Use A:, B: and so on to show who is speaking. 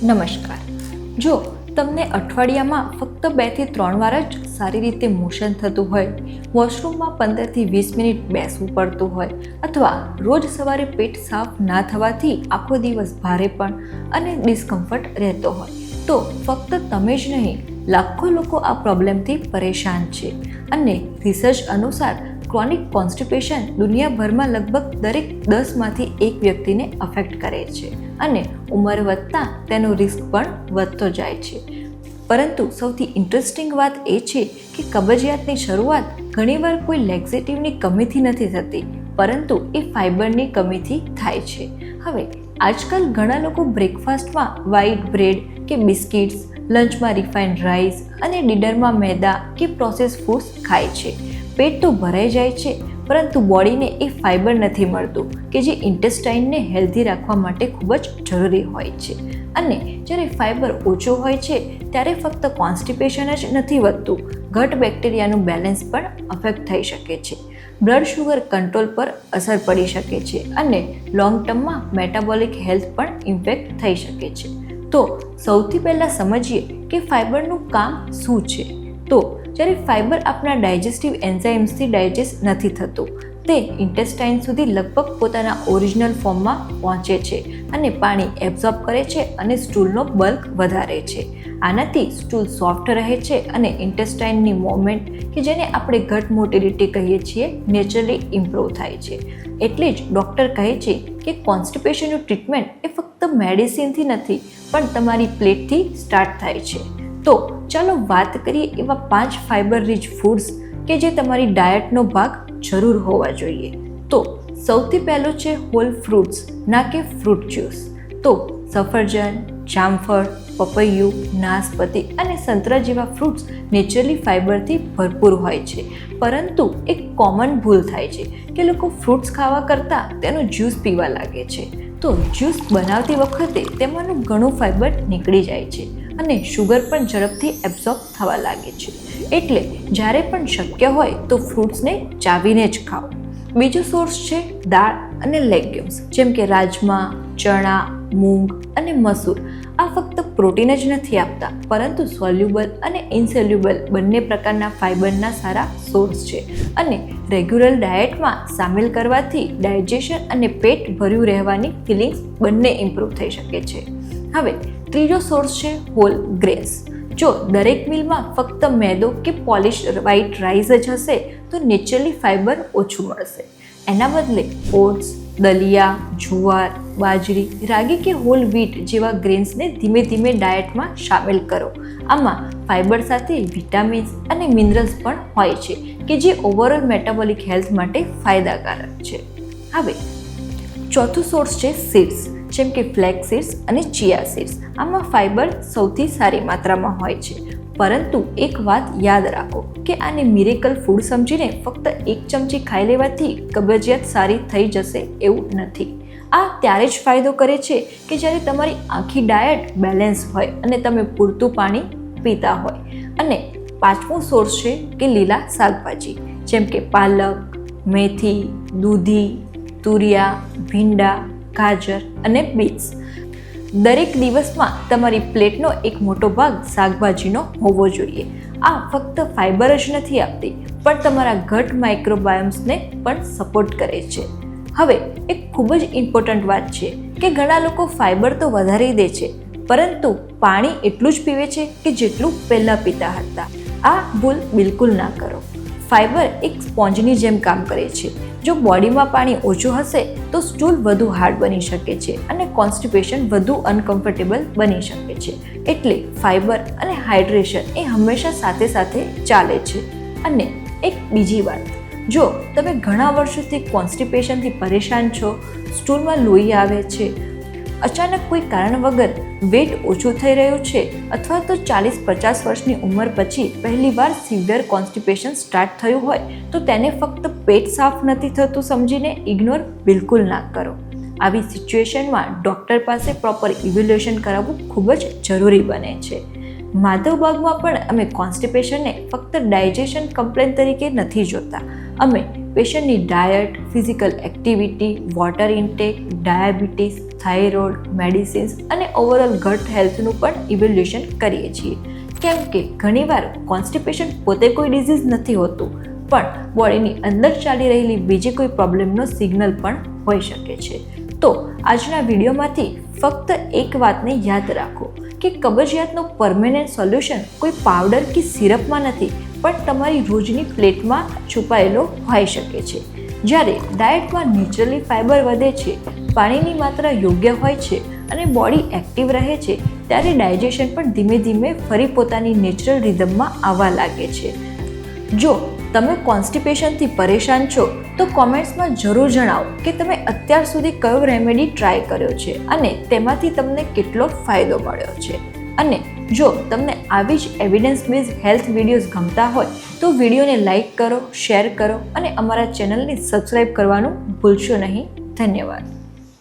A: નમસ્કાર. જો તમને અઠવાડિયામાં ફક્ત 2 થી 3 વાર જ સારી રીતે મોશન થતું હોય, વોશરૂમમાં 15 થી 20 મિનિટ બેસવું પડતું હોય, અથવા રોજ સવારે પેટ સાફ ના થવાથી આખો દિવસ ભારેપણ અને ડિસ્કમ્ફર્ટ રહેતો હોય, તો ફક્ત તમે જ નહીં, લાખો લોકો આ પ્રોબ્લેમથી પરેશાન છે. અને રિસર્ચ અનુસાર ક્રોનિક કોન્સ્ટિપેશન દુનિયાભરમાં લગભગ દરેક 10માંથી 1 વ્યક્તિને અફેક્ટ કરે છે અને ઉંમર વધતાં તેનો રિસ્ક પણ વધતો જાય છે. પરંતુ સૌથી ઇન્ટરેસ્ટિંગ વાત એ છે કે કબજિયાતની શરૂઆત ઘણીવાર કોઈ લેક્ઝેટિવની કમીથી નથી થતી, પરંતુ એ ફાઇબરની કમીથી થાય છે. હવે આજકાલ ઘણા લોકો બ્રેકફાસ્ટમાં વ્હાઇટ બ્રેડ કે બિસ્કિટ્સ, લંચમાં રિફાઇન્ડ રાઈસ અને ડિનરમાં મેદા કે પ્રોસેસ ફૂડ્સ ખાય છે. પેટ તો ભરાઈ જાય છે, પરંતુ બોડીને એ ફાઇબર નથી મળતું કે જે ઇન્ટેસ્ટાઇનને હેલ્ધી રાખવા માટે ખૂબ જ જરૂરી હોય છે. અને જ્યારે ફાઇબર ઓછો હોય છે ત્યારે ફક્ત કોન્સ્ટિપેશન જ નથી વધતું, ગટ બેક્ટેરિયાનું બેલેન્સ પણ અફેક્ટ થઈ શકે છે, બ્લડ શુગર કંટ્રોલ પર અસર પડી શકે છે અને લોંગ ટર્મમાં મેટાબોલિક હેલ્થ પણ ઇમ્પેક્ટ થઈ શકે છે. તો સૌથી પહેલાં સમજીએ કે ફાઇબરનું કામ શું છે. તો જ્યારે ફાઇબર આપણા ડાયજેસ્ટિવ એન્ઝાઇમ્સથી ડાયજેસ્ટ નથી થતું, તે ઇન્ટેસ્ટાઇન સુધી લગભગ પોતાના ઓરિજિનલ ફોર્મમાં પહોંચે છે અને પાણી એબ્ઝોર્બ કરે છે અને સ્ટૂલનો બલ્ક વધારે છે. આનાથી સ્ટૂલ સોફ્ટ રહે છે અને ઇન્ટેસ્ટાઇનની મૂવમેન્ટ, કે જેને આપણે ગટ મોટિલિટી કહીએ છીએ, નેચરલી ઇમ્પ્રૂવ થાય છે. એટલે જ ડૉક્ટર કહે છે કે કોન્સ્ટિપેશનનું ટ્રીટમેન્ટ એ ફક્ત મેડિસિનથી નથી, પણ તમારી પ્લેટથી સ્ટાર્ટ થાય છે. તો ચાલો વાત કરીએ એવા 5 ફાઇબર રીચ ફૂડ્સ કે જે તમારી ડાયટનો ભાગ જરૂર હોવા જોઈએ. તો સૌથી પહેલો છે હોલ ફ્રૂટ્સ, ના કે ફ્રૂટ જ્યુસ. તો સફરજન, જામફળ, પપૈયું, નાશપતી અને સંતરા જેવા ફ્રૂટ્સ નેચરલી ફાઇબરથી ભરપૂર હોય છે. પરંતુ એક કોમન ભૂલ થાય છે કે લોકો ફ્રૂટ્સ ખાવા કરતાં તેનો જ્યુસ પીવા લાગે છે. તો જ્યુસ બનાવતી વખતે તેમાંનું ઘણું ફાઇબર નીકળી જાય છે અને શુગર પણ ઝડપથી એબ્ઝોર્બ થવા લાગે છે. એટલે જ્યારે પણ શક્ય હોય તો ફ્રૂટ્સને ચાવીને જ ખાઓ. બીજો સોર્સ છે દાળ અને લેગ્યુમ્સ, જેમ કે રાજમા, ચણા, મૂંગ અને મસૂર. આ ફક્ત પ્રોટીન જ નથી આપતા, પરંતુ સોલ્યુબલ અને ઇનસોલ્યુબલ બંને પ્રકારના ફાઇબરના સારા સોર્સ છે અને રેગ્યુલર ડાયટમાં સામેલ કરવાથી ડાયજેશન અને પેટ ભર્યું રહેવાની ફિલિંગ્સ બંને ઇમ્પ્રૂવ થઈ શકે છે. હવે ત્રીજો સોર્સ છે હોલ ગ્રેન્સ. જો દરેક મિલમાં ફક્ત મેદો કે પોલિશ્ડ વ્હાઇટ રાઈસ જ હશે તો નેચરલી ફાઇબર ઓછું મળશે. એના બદલે ઓટ્સ, દલિયા, જુવાર, બાજરી, રાગી કે હોલ વ્હીટ જેવા ગ્રેન્સને ધીમે ધીમે ડાયટમાં સામેલ કરો. આમાં ફાઇબર સાથે વિટામિન્સ અને મિનરલ્સ પણ હોય છે કે જે ઓવરઓલ મેટાબોલિક હેલ્થ માટે ફાયદાકારક છે. હવે ચોથું સોર્સ છે સીડ્સ, જેમ કે ફ્લેક્સ સીડ્સ અને ચિયા સીડ્સ. આમાં ફાઇબર સૌથી સારી માત્રામાં હોય છે, પરંતુ એક વાત યાદ રાખો કે આને મિરેકલ ફૂડ સમજીને ફક્ત 1 ચમચી ખાઈ લેવાથી કબજિયાત સારી થઈ જશે એવું નથી. આ ત્યારે જ ફાયદો કરે છે કે જ્યારે તમારી આખી ડાયટ બેલેન્સ હોય અને તમે પૂરતું પાણી પીતા હોય. અને પાંચમું સોર્સ છે કે લીલા શાકભાજી, જેમ કે પાલક, મેથી, દૂધી, તુરિયા, ભીંડા, ગાજર અને બીન્સ. દરેક દિવસમાં તમારી પ્લેટનો એક મોટો ભાગ શાકભાજીનો હોવો જોઈએ. આ ફક્ત ફાઇબર જ નથી આપતી, પણ તમારા ગટ માઇક્રોબાયોમ્સને પણ સપોર્ટ કરે છે. હવે એક ખૂબ જ ઇમ્પોર્ટન્ટ વાત છે કે ઘણા લોકો ફાઇબર તો વધારી દે છે, પરંતુ પાણી એટલું જ પીવે છે કે જેટલું પહેલાં પીતા હતા. આ ભૂલ બિલકુલ ના કરો. ફાઇબર એક સ્પોન્જની જેમ કામ કરે છે. જો બોડીમાં પાણી ઓછું હશે તો સ્ટૂલ વધુ હાર્ડ બની શકે છે અને કોન્સ્ટિપેશન વધુ અનકમ્ફર્ટેબલ બની શકે છે. એટલે ફાઇબર અને હાઇડ્રેશન એ હંમેશા સાથે સાથે ચાલે છે. અને એક બીજી વાત, જો તમે ઘણા વર્ષોથી કોન્સ્ટિપેશનથી પરેશાન છો, સ્ટૂલમાં લોહી આવે છે, અચાનક કોઈ કારણ વગર વેટ ઓછું થઈ રહ્યું છે, અથવા તો 40-50 વર્ષની ઉંમર પછી પહેલીવાર સિવિયર કોન્સ્ટિપેશન સ્ટાર્ટ થયું હોય, તો તેને ફક્ત પેટ સાફ નથી થતું સમજીને ઇગ્નોર બિલકુલ ના કરો. આવી સિચ્યુએશનમાં ડૉક્ટર પાસે પ્રોપર ઇવેલ્યુએશન કરાવવું ખૂબ જ જરૂરી બને છે. માધવબાગમાં પણ અમે કોન્સ્ટિપેશનને ફક્ત ડાયજેશન કમ્પ્લેન તરીકે નથી જોતા, અમે પેશન્ટની diet, physical activity, water intake, diabetes, thyroid, medicines અને ઓવરઓલ ગટ હેલ્થનું પણ ઇવેલ્યુએશન કરીએ છીએ. કેમ કે ઘણીવાર કોન્સ્ટિપેશન પોતે કોઈ ડિઝીઝ નથી હોતું, પણ બોડીની અંદર ચાલી રહેલી બીજી કોઈ પ્રોબ્લેમનો સિગ્નલ પણ હોઈ શકે છે. તો આજના વિડીયોમાંથી ફક્ત એક વાતને યાદ રાખો કે કબજિયાતનું પરમેનન્ટ સોલ્યુશન કોઈ પાવડર કે સિરપમાં નથી, પણ તમારી રોજની પ્લેટમાં છુપાયેલો હોઈ શકે છે. જ્યારે ડાયટમાં નેચરલી ફાઇબર વધે છે, પાણીની માત્રા યોગ્ય હોય છે અને બોડી એક્ટિવ રહે છે, ત્યારે ડાયજેશન પણ ધીમે ધીમે ફરી પોતાની નેચરલ રિધમમાં આવવા લાગે છે. જો તમે કોન્સ્ટિપેશનથી પરેશાન છો તો કોમેન્ટ્સમાં જરૂર જણાવો કે તમે અત્યાર સુધી કયો રેમેડી ટ્રાય કર્યો છે અને તેમાંથી તમને કેટલો ફાયદો મળ્યો છે. અને જો તમને આવી જ એવિડન્સ બેઝ હેલ્થ વિડીયોઝ ગમતા હોય તો વિડીયોને લાઇક કરો, શેર કરો અને અમારા ચેનલને સબસ્ક્રાઈબ કરવાનું ભૂલશો નહીં. ધન્યવાદ.